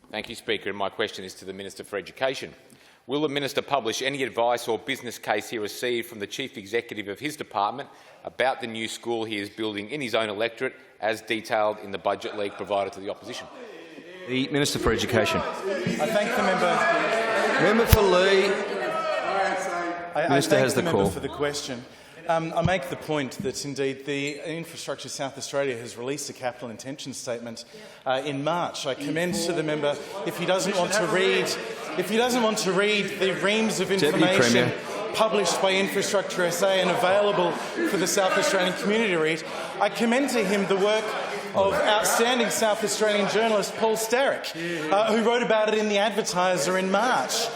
Thank you, Speaker. And my question is to the Minister for Education. Will the Minister publish any advice or business case he received from the Chief Executive of his department about the new school he is building in his own electorate, as detailed in the budget leak provided to the opposition? The Minister for Education. I thank the member. Member for Lee. Minister has the call. For the question. I make the point that indeed the Infrastructure South Australia has released a capital intention statement in March. I commend to the member, if he doesn't want to read the reams of information published by Infrastructure SA and available for the South Australian community to read, I commend to him the work of outstanding South Australian journalist Paul Starrick, who wrote about it in The Advertiser in March.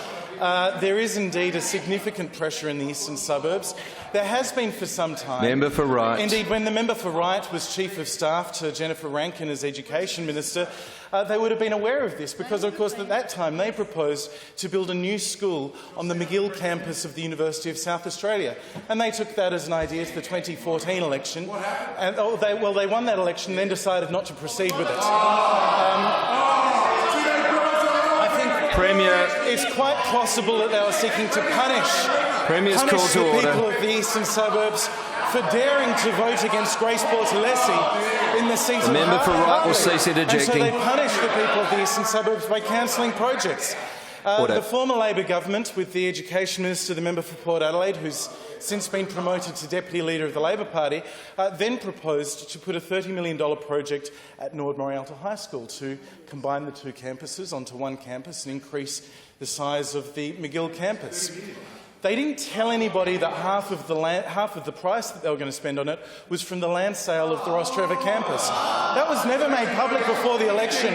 There is indeed a significant pressure in the eastern suburbs. There has been for some time. Member for Wright. Indeed, when the member for Wright was Chief of Staff to Jennifer Rankin as Education Minister, they would have been aware of this because, of course, at that time they proposed to build a new school on the McGill campus of the University of South Australia. And they took that as an idea to the 2014 election. And, they won that election and then decided not to proceed with it. Premier. It's quite possible that they were seeking to punish the people of the eastern suburbs for daring to vote against Grace Bortolesi in the seat of Member for Wright will cease interjecting. And so they punished the people of the eastern suburbs by cancelling projects. The former Labor government, with the Education Minister, the member for Port Adelaide, who's since been promoted to Deputy Leader of the Labor Party, then proposed to put a $30 million project at Nord Morialta High School to combine the two campuses onto one campus and increase the size of the McGill campus. They didn't tell anybody that half of the price that they were going to spend on it was from the land sale of the Rostrevor campus. That was never made public before the election,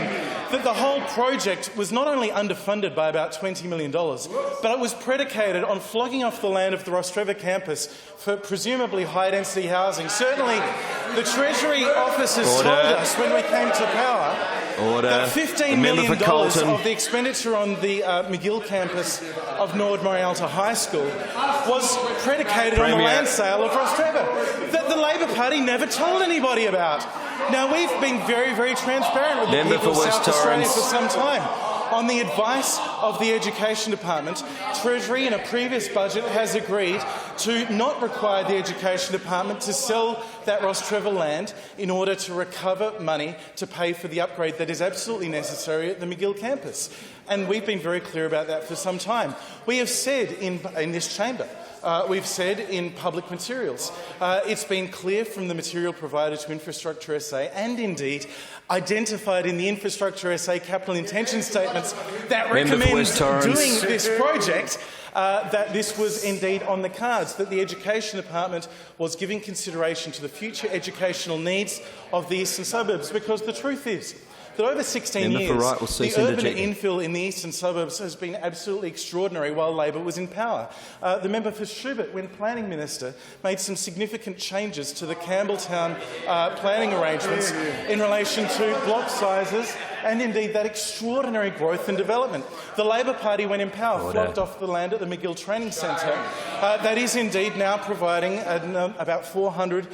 that the whole project was not only underfunded by about $20 million, but it was predicated on flogging off the land of the Rostrevor campus for presumably high-density housing. Certainly, the Treasury officers told us when we came to power that $15 million of the expenditure on the McGill campus of Nord Morialta High School was predicated on the land sale of Rostrevor, that the Labor Party never told anybody about. Now, we've been very, very transparent with the people of South Australia for some time. On the advice of the Education Department, Treasury in a previous budget has agreed to not require the Education Department to sell that Rostrevor land in order to recover money to pay for the upgrade that is absolutely necessary at the McGill campus. And we've been very clear about that for some time. We have said in this chamber, we've said in public materials, it's been clear from the material provided to Infrastructure SA and indeed identified in the Infrastructure SA capital intention statements that recommend doing this project, that this was indeed on the cards, that the Education Department was giving consideration to the future educational needs of the eastern suburbs, because the truth is that over 16 years, the urban infill in the eastern suburbs has been absolutely extraordinary while Labor was in power. The member for Schubert, when Planning Minister, made some significant changes to the Campbelltown planning arrangements in relation to block sizes and indeed that extraordinary growth and development. The Labor Party, when in power, flogged off the land at the McGill Training Centre. That is indeed now providing about 400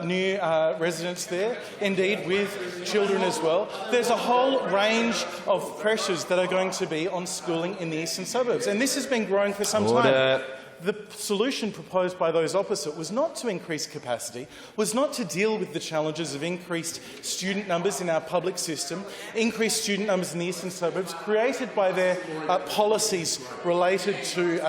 new residents there, indeed with children as well. There's a whole range of pressures that are going to be on schooling in the eastern suburbs, and this has been growing for some time. The solution proposed by those opposite was not to increase capacity, was not to deal with the challenges of increased student numbers in our public system, increased student numbers in the eastern suburbs, created by their policies related to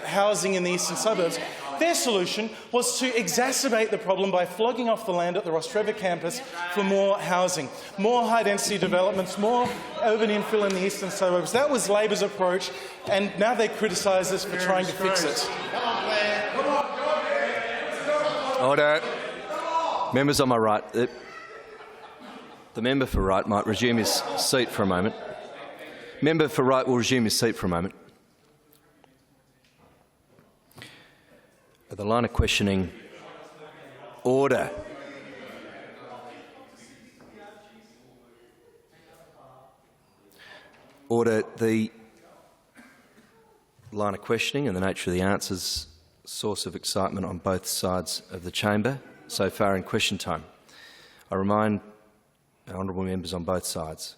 housing in the eastern suburbs. Their solution was to exacerbate the problem by flogging off the land at the Rostrevor campus for more housing, more high-density developments, more urban infill in the eastern suburbs. That was Labor's approach, and now they criticise us for trying to fix it. Order. Members on my right. The member for Wright might resume his seat for a moment. Member for Wright will resume his seat for a moment. The line of questioning. Order. Order. The line of questioning and the nature of the answers source of excitement on both sides of the chamber so far in question time. I remind our honourable members on both sides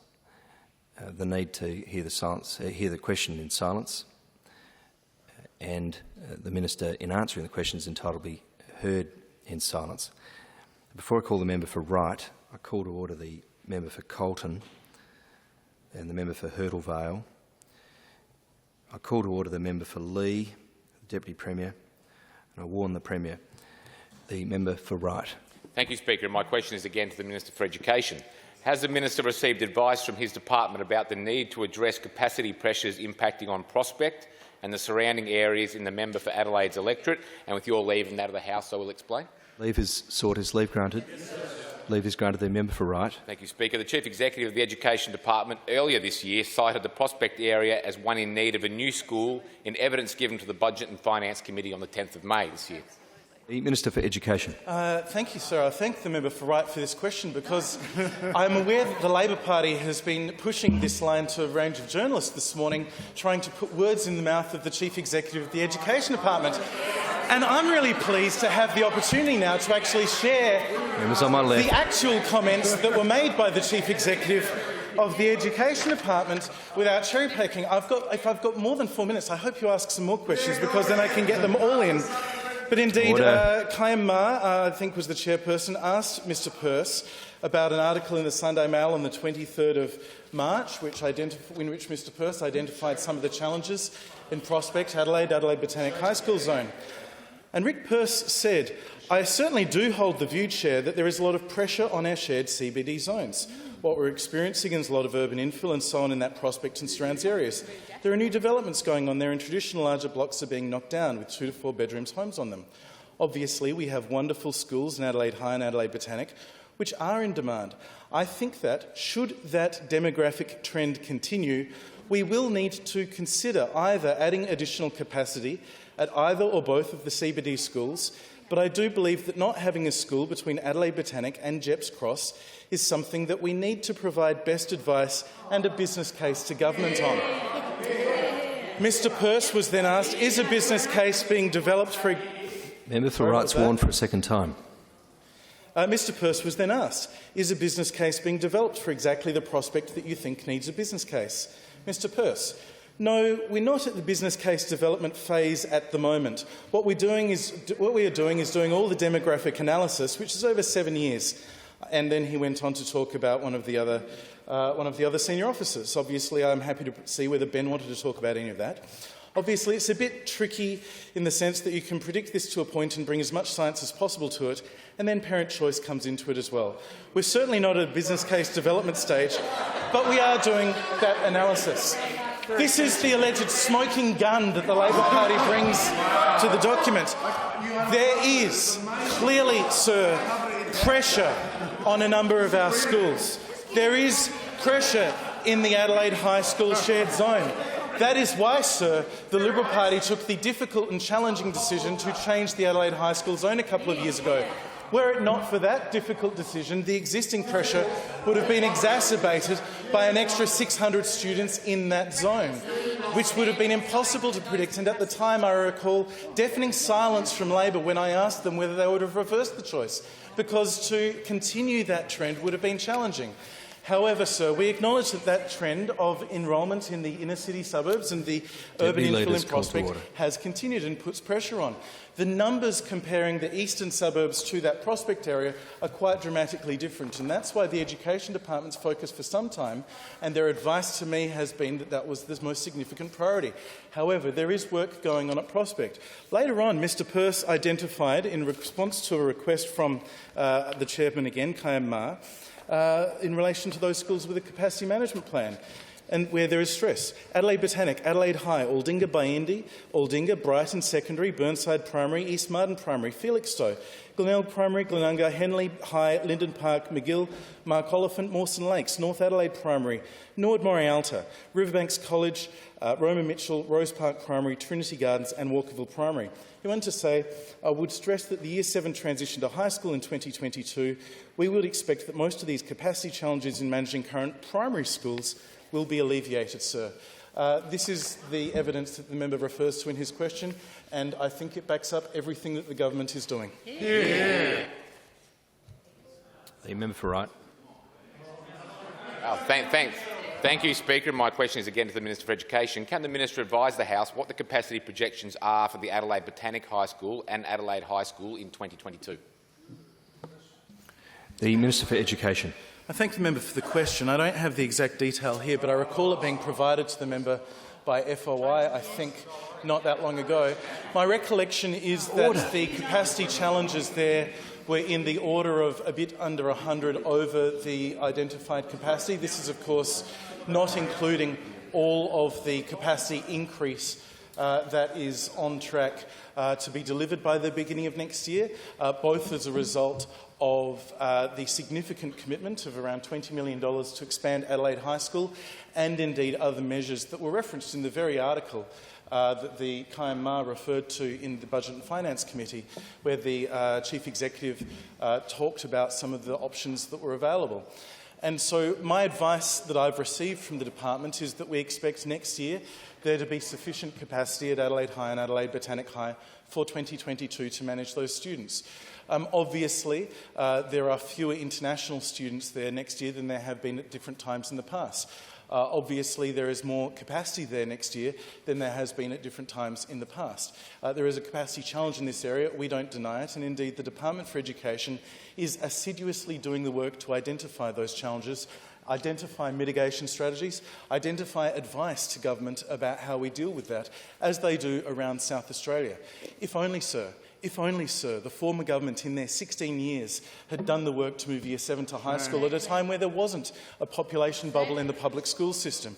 the need to hear the question in silence, and the Minister, in answering the question, is entitled to be heard in silence. Before I call the member for Wright, I call to order the member for Colton and the member for Hurdle Vale. I call to order the member for Lee, the Deputy Premier, and I warn the Premier. The member for Wright. Thank you, Speaker. My question is again to the Minister for Education. Has the Minister received advice from his department about the need to address capacity pressures impacting on Prospect and the surrounding areas in the member for Adelaide's electorate? And with your leave and that of the House, I will explain. Leave is sought. Is leave granted? Yes, leave is granted. The member for Wright. Thank you, Speaker. The Chief Executive of the Education Department earlier this year cited the Prospect area as one in need of a new school in evidence given to the Budget and Finance Committee on the 10th of May this year. The Minister for Education. Thank you, sir. I thank the member for Wright for this question because I'm aware that the Labor Party has been pushing this line to a range of journalists this morning, trying to put words in the mouth of the Chief Executive of the Education Department. And I'm really pleased to have the opportunity now to actually share the actual comments that were made by the Chief Executive of the Education Department without cherry-picking. If I've got more than 4 minutes, I hope you ask some more questions because then I can get them all in. But indeed, Kayam Ma, I think was the chairperson, asked Mr Pearce about an article in the Sunday Mail on the 23rd of March, in which Mr Pearce identified some of the challenges in Prospect, Adelaide Botanic High School zone. And Rick Pearce said, "I certainly do hold the view, Chair, that there is a lot of pressure on our shared CBD zones. What we're experiencing is a lot of urban infill and so on in that Prospect and surrounds areas. There are new developments going on there and traditional larger blocks are being knocked down with 2 to 4 bedrooms homes on them. Obviously, we have wonderful schools in Adelaide High and Adelaide Botanic which are in demand. I think that, should that demographic trend continue, we will need to consider either adding additional capacity at either or both of the CBD schools, but I do believe that not having a school between Adelaide Botanic and Jepps Cross is something that we need to provide best advice and a business case to government on." Mr Pearce was then asked, is a business case being developed for... Member for Wright's warned for a second time. Mr Pearce was then asked, is a business case being developed for exactly the Prospect that you think needs a business case? Mr Pearce: No, we're not at the business case development phase at the moment. What we are doing is doing all the demographic analysis, which is over 7 years. And then he went on to talk about one of the other senior officers. Obviously, I'm happy to see whether Ben wanted to talk about any of that. Obviously, it's a bit tricky in the sense that you can predict this to a point and bring as much science as possible to it, and then parent choice comes into it as well. We're certainly not at a business case development stage, but we are doing that analysis. This is the alleged smoking gun that the Labor Party brings to the document. There is clearly, sir, pressure on a number of our schools. There is pressure in the Adelaide High School shared zone. That is why, sir, the Liberal Party took the difficult and challenging decision to change the Adelaide High School zone a couple of years ago. Were it not for that difficult decision, the existing pressure would have been exacerbated by an extra 600 students in that zone, which would have been impossible to predict. And at the time, I recall deafening silence from Labor when I asked them whether they would have reversed the choice, because to continue that trend would have been challenging. However, sir, we acknowledge that that trend of enrolment in the inner-city suburbs and the urban infill in Prospect has continued and puts pressure on. The numbers comparing the eastern suburbs to that Prospect area are quite dramatically different, and that's why the Education Department's focus for some time and their advice to me has been that that was the most significant priority. However, there is work going on at Prospect. Later on, Mr Pearce identified, in response to a request from the chairman again, Kayam Ma, in relation to those schools with a capacity management plan and where there is stress: Adelaide Botanic, Adelaide High, Aldinga Byendi, Aldinga, Brighton Secondary, Burnside Primary, East Martin Primary, Felixstowe, Glenelg Primary, Glenunga, Henley High, Linden Park, McGill, Mark Oliphant, Mawson Lakes, North Adelaide Primary, Nord Morialta, Riverbanks College, Roma Mitchell, Rose Park Primary, Trinity Gardens and Walkerville Primary. He went to say, I would stress that the Year 7 transition to high school in 2022, we would expect that most of these capacity challenges in managing current primary schools will be alleviated, sir. This is the evidence that the member refers to in his question, and I think it backs up everything that the government is doing. The member for Wright. Thank you, Speaker. My question is again to the Minister for Education. Can the Minister advise the House what the capacity projections are for the Adelaide Botanic High School and Adelaide High School in 2022? The Minister for Education. I thank the member for the question. I don't have the exact detail here, but I recall it being provided to the member by FOI, I think, not that long ago. My recollection is that the capacity challenges there were in the order of a bit under 100 over the identified capacity. This is, of course, not including all of the capacity increase that is on track to be delivered by the beginning of next year, both as a result of the significant commitment of around $20 million to expand Adelaide High School and indeed other measures that were referenced in the very article that the Kayam Ma referred to in the Budget and Finance Committee, where the Chief Executive talked about some of the options that were available. And so my advice that I've received from the department is that we expect next year there to be sufficient capacity at Adelaide High and Adelaide Botanic High for 2022 to manage those students. Obviously, there are fewer international students there next year than there have been at different times in the past. Obviously, there is more capacity there next year than there has been at different times in the past. There is a capacity challenge in this area. We don't deny it, and indeed the Department for Education is assiduously doing the work to identify those challenges, identify mitigation strategies, identify advice to government about how we deal with that, as they do around South Australia. If only, sir, the former government in their 16 years had done the work to move Year 7 to high school at a time where there wasn't a population bubble in the public school system,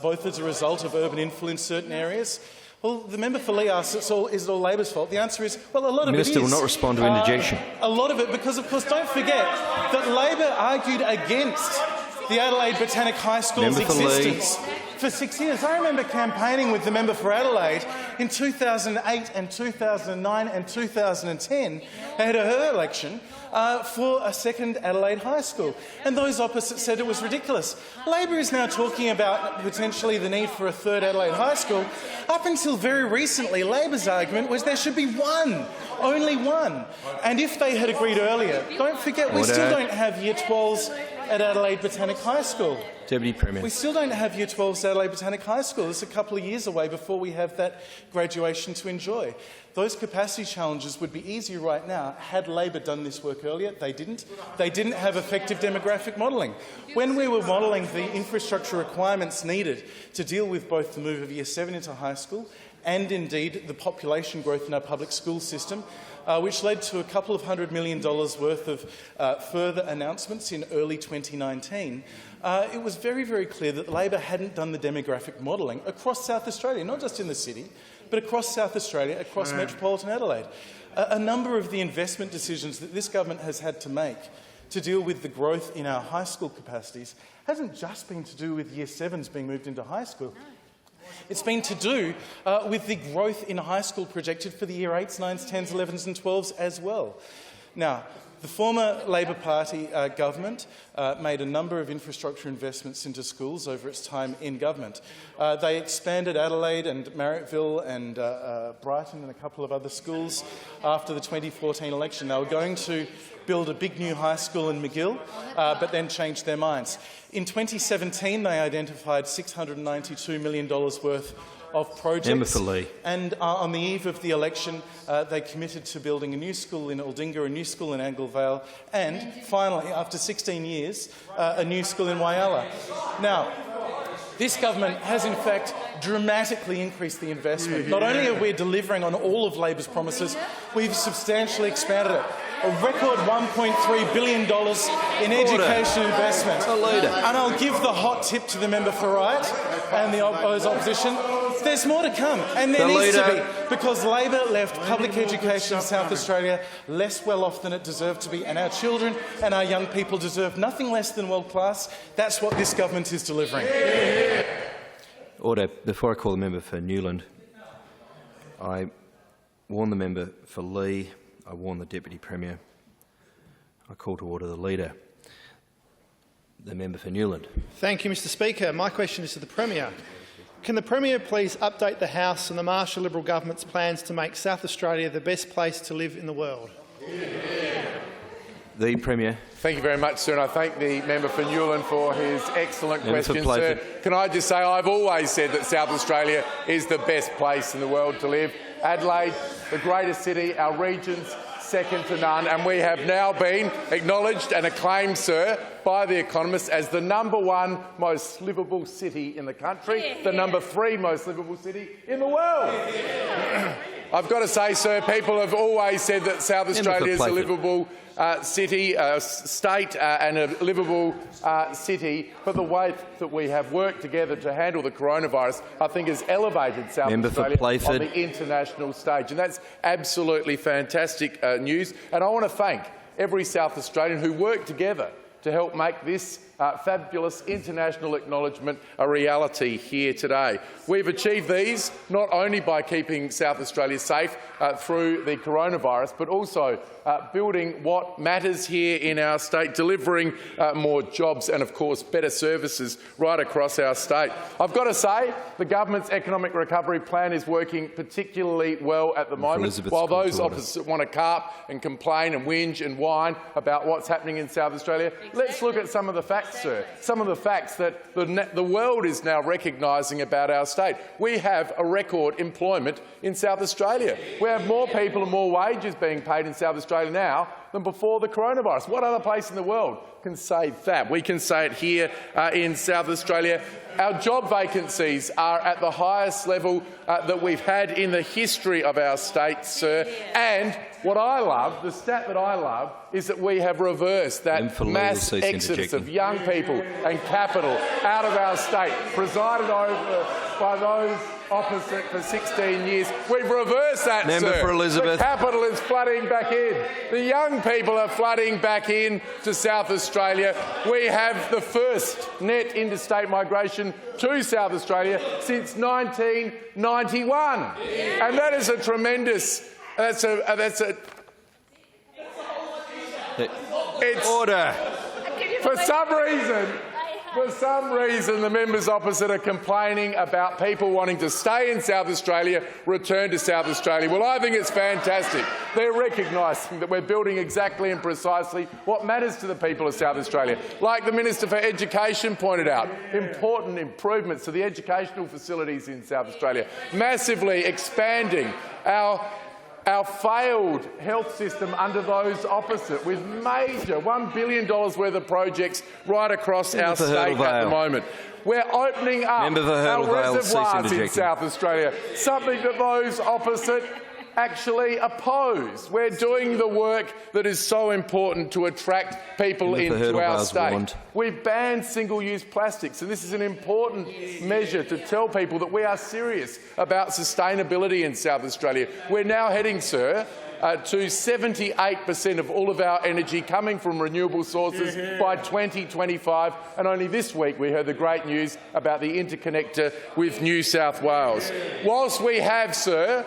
both as a result of urban infill in certain areas. Well, the member for Lee asks, is it all Labor's fault? The answer is, well, a lot of it is. The Minister will not respond to interjection. A lot of it, because, of course, don't forget that Labor argued against the Adelaide Botanic High School's existence for 6 years. I remember campaigning with the member for Adelaide in 2008 and 2009 and 2010 ahead of her election for a second Adelaide High School. And those opposite said it was ridiculous. Labor is now talking about potentially the need for a third Adelaide High School. Up until very recently, Labor's argument was there should be one, only one. And if they had agreed earlier, don't forget, we still don't have Year 12s at Adelaide Botanic High School. Deputy Premier. We still don't have Year 12s at Adelaide Botanic High School. It's a couple of years away before we have that graduation to enjoy. Those capacity challenges would be easier right now had Labor done this work earlier. They didn't. They didn't have effective demographic modelling. When we were modelling the infrastructure requirements needed to deal with both the move of Year 7 into high school and indeed the population growth in our public school system, which led to a couple of $100 million worth of further announcements in early 2019, it was very, very clear that Labor hadn't done the demographic modelling across South Australia, not just in the city, but across South Australia, across metropolitan Adelaide. A number of the investment decisions that this government has had to make to deal with the growth in our high school capacities hasn't just been to do with Year 7s being moved into high school. It's been to do with the growth in high school projected for the Year 8s, 9s, 10s, 11s and 12s as well. Now, the former Labor Party government made a number of infrastructure investments into schools over its time in government. They expanded Adelaide and Marrickville and Brighton and a couple of other schools after the 2014 election. They were going to build a big new high school in McGill, but then changed their minds. In 2017, they identified $692 million worth of projects, and on the eve of the election, they committed to building a new school in Aldinga, a new school in Angle Vale, and finally, after 16 years, a new school in Whyalla. Now, this government has in fact dramatically increased the investment. Not only are we delivering on all of Labor's promises, we've substantially expanded it. A record $1.3 billion in education investment. And I'll give the hot tip to the member for Right and the opposition. There's more to come, and there needs to be, because Labor left public education in South Australia less well off than it deserved to be, and our children and our young people deserve nothing less than world class. That's what this government is delivering. Order. Before I call the member for Newland, I warn the member for Lee. I warn the Deputy Premier. I call to order the Leader. The member for Newland. Thank you, Mr Speaker. My question is to the Premier. Can the Premier please update the House on the Marshall Liberal government's plans to make South Australia the best place to live in the world? The Premier. Thank you very much, sir, and I thank the member for Newland for his excellent question, sir. Can I just say I've always said that South Australia is the best place in the world to live. Adelaide, the greatest city, our region's second to none, and we have now been acknowledged and acclaimed, sir, by The Economist as the #1 most livable city in the country, the #3 most livable city in the world. I've got to say, sir, people have always said that South Australia is a livable city, state and a livable city, but the way that we have worked together to handle the coronavirus, I think, has elevated South Australia on the international stage, and that's absolutely fantastic news. And I want to thank every South Australian who worked together to help make this fabulous international acknowledgement a reality here today. We've achieved these not only by keeping South Australia safe through the coronavirus, but also building what matters here in our state, delivering more jobs and, of course, better services right across our state. I've got to say the government's economic recovery plan is working particularly well at the moment. While those opposite want to carp and complain and whinge and whine about what's happening in South Australia, let's look at some of the facts, sir. Some of the facts that the world is now recognising about our state. We have a record employment in South Australia. We have more people and more wages being paid in South Australia now than before the coronavirus. What other place in the world can say that? We can say it here in South Australia. Our job vacancies are at the highest level that we've had in the history of our state, sir. And what I love, the stat that I love, is that we have reversed that mass exodus of young people and capital out of our state, presided over by those opposite for 16 years. We've reversed that, Member sir. for Elizabeth. The capital is flooding back in. The young people are flooding back in to South Australia. We have the first net interstate migration to South Australia since 1991. And that is a tremendous... Order. For some reason, the members opposite are complaining about people wanting to stay in South Australia, return to South Australia. Well, I think it's fantastic. They're recognising that we're building exactly and precisely what matters to the people of South Australia. Like the Minister for Education pointed out, important improvements to the educational facilities in South Australia, massively expanding our failed health system under those opposite, with major $1 billion worth of projects right across our state at the moment. We're opening up our reservoirs in South Australia, something that those opposite actually oppose. We're doing the work that is so important to attract people into our state. We've banned single-use plastics, and this is an important measure to tell people that we are serious about sustainability in South Australia. We're now heading, sir, to 78% of all of our energy coming from renewable sources by 2025, and only this week we heard the great news about the interconnector with New South Wales. Whilst we have, sir,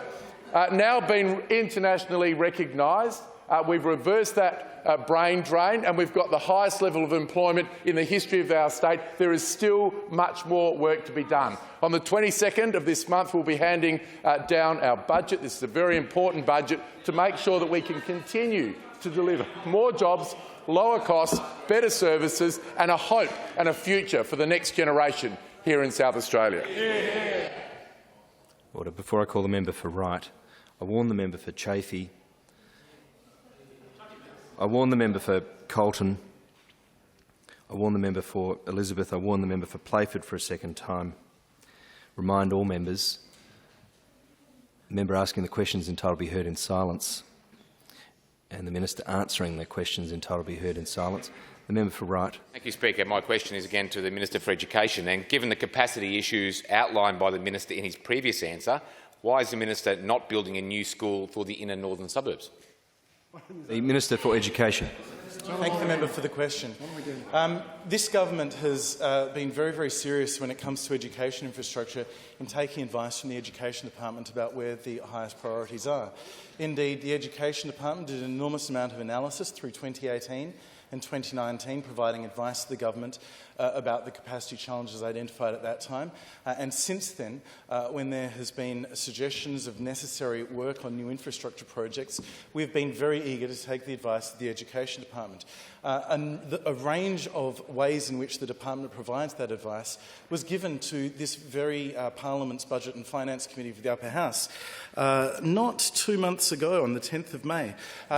now been internationally recognised, we've reversed that brain drain, and we've got the highest level of employment in the history of our state. There is still much more work to be done. On the 22nd of this month, we'll be handing down our budget. This is a very important budget to make sure that we can continue to deliver more jobs, lower costs, better services and a hope and a future for the next generation here in South Australia. Order. Before I call the member for Wright, I warn the member for Chafee. I warn the member for Colton. I warn the member for Elizabeth. I warn the member for Playford for a second time. Remind all members, the member asking the questions entitled to be heard in silence, and the minister answering the questions entitled to be heard in silence. The member for Wright. Thank you, Speaker. My question is again to the Minister for Education. And given the capacity issues outlined by the minister in his previous answer, why is the minister not building a new school for the inner northern suburbs? The Minister for Education. Thank the member for the question. This government has been very, very serious when it comes to education infrastructure in taking advice from the Education Department about where the highest priorities are. Indeed, the Education Department did an enormous amount of analysis through 2018 and 2019, providing advice to the government about the capacity challenges identified at that time. And since then, when there has been suggestions of necessary work on new infrastructure projects, we've been very eager to take the advice of the Education Department. A range of ways in which the Department provides that advice was given to this very Parliament's Budget and Finance Committee for the Upper House not 2 months ago, on the 10th of May.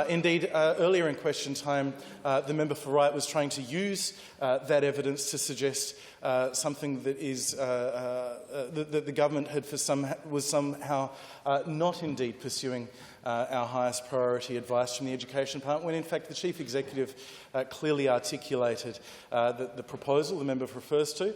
Indeed, earlier in question time, the member for Wright was trying to use that evidence to suggest something that is that the government was somehow not indeed pursuing our highest priority advice from the Education Department, when in fact the Chief Executive clearly articulated that the proposal the member refers to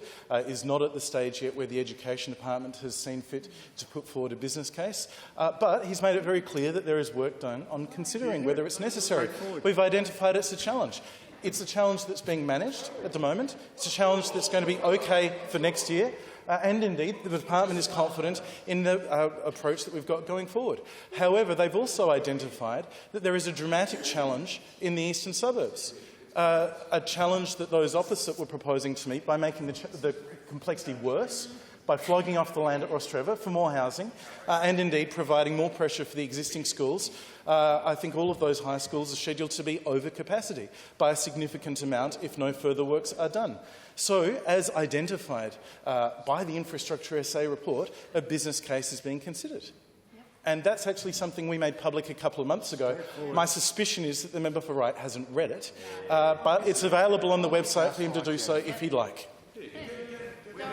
is not at the stage yet where the Education Department has seen fit to put forward a business case, but he's made it very clear that there is work done on considering whether it's necessary. We've identified it's a challenge. It's a challenge that's being managed at the moment. It's a challenge that's going to be okay for next year. And indeed, the Department is confident in the approach that we've got going forward. However, they've also identified that there is a dramatic challenge in the eastern suburbs, a challenge that those opposite were proposing to meet by making the complexity worse, by flogging off the land at Rostrevor for more housing, and indeed providing more pressure for the existing schools. I think all of those high schools are scheduled to be over capacity by a significant amount if no further works are done. So, as identified by the Infrastructure SA report, a business case is being considered. And that's actually something we made public a couple of months ago. My suspicion is that the member for Wright hasn't read it, but it's available on the website for him to do so if he'd like.